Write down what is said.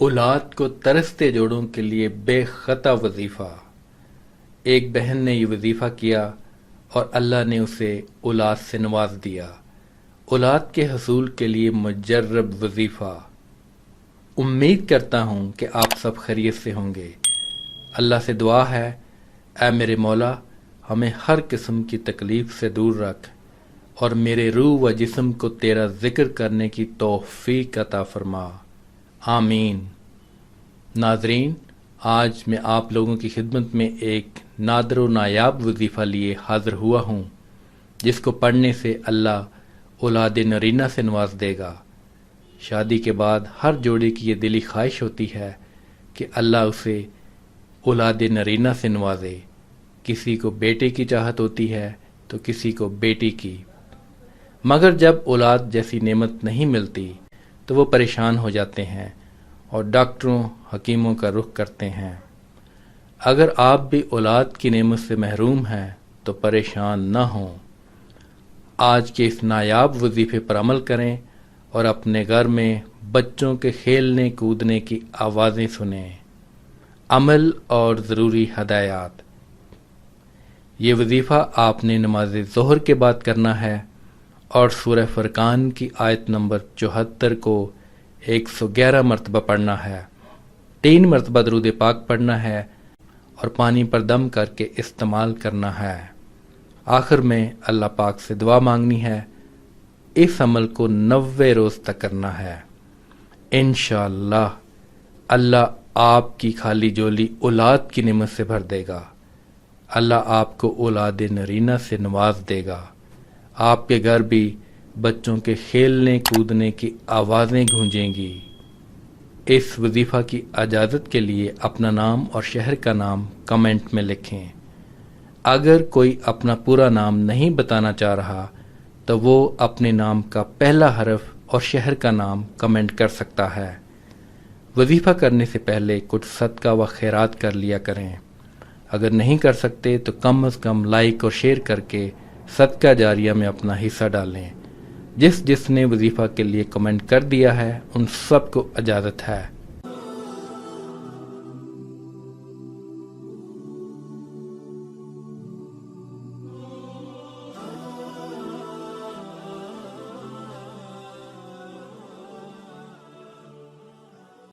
اولاد کو ترستے جوڑوں کے لیے بے خطا وظیفہ۔ ایک بہن نے یہ وظیفہ کیا اور اللہ نے اسے اولاد سے نواز دیا۔ اولاد کے حصول کے لیے مجرب وظیفہ۔ امید کرتا ہوں کہ آپ سب خیریت سے ہوں گے۔ اللہ سے دعا ہے، اے میرے مولا، ہمیں ہر قسم کی تکلیف سے دور رکھ اور میرے روح و جسم کو تیرا ذکر کرنے کی توفیق عطا فرما، آمین۔ ناظرین، آج میں آپ لوگوں کی خدمت میں ایک نادر و نایاب وظیفہ لیے حاضر ہوا ہوں، جس کو پڑھنے سے اللہ اولاد نرینہ سے نواز دے گا۔ شادی کے بعد ہر جوڑے کی یہ دلی خواہش ہوتی ہے کہ اللہ اسے اولاد نرینہ سے نوازے۔ کسی کو بیٹے کی چاہت ہوتی ہے تو کسی کو بیٹی کی، مگر جب اولاد جیسی نعمت نہیں ملتی تو وہ پریشان ہو جاتے ہیں اور ڈاکٹروں حکیموں کا رخ کرتے ہیں۔ اگر آپ بھی اولاد کی نعمت سے محروم ہیں تو پریشان نہ ہوں۔ آج کے اس نایاب وظیفے پر عمل کریں اور اپنے گھر میں بچوں کے کھیلنے کودنے کی آوازیں سنیں۔ عمل اور ضروری ہدایات۔ یہ وظیفہ آپ نے نماز ظہر کے بعد کرنا ہے اور سورہ فرقان کی آیت نمبر 74 کو 111 مرتبہ پڑھنا ہے۔ 3 مرتبہ درود پاک پڑھنا ہے اور پانی پر دم کر کے استعمال کرنا ہے۔ آخر میں اللہ پاک سے دعا مانگنی ہے۔ اس عمل کو 90 روز تک کرنا ہے۔ انشاءاللہ اللہ آپ کی خالی جولی اولاد کی نعمت سے بھر دے گا۔ اللہ آپ کو اولاد نرینہ سے نواز دے گا۔ آپ کے گھر بھی بچوں کے کھیلنے کودنے کی آوازیں گونجیں گی۔ اس وظیفہ کی اجازت کے لیے اپنا نام اور شہر کا نام کمنٹ میں لکھیں۔ اگر کوئی اپنا پورا نام نہیں بتانا چاہ رہا تو وہ اپنے نام کا پہلا حرف اور شہر کا نام کمنٹ کر سکتا ہے۔ وظیفہ کرنے سے پہلے کچھ صدقہ و خیرات کر لیا کریں۔ اگر نہیں کر سکتے تو کم از کم لائک اور شیئر کر کے صدقہ جاریہ میں اپنا حصہ ڈالیں۔ جس نے وظیفہ کے لیے کمنٹ کر دیا ہے ان سب کو اجازت ہے۔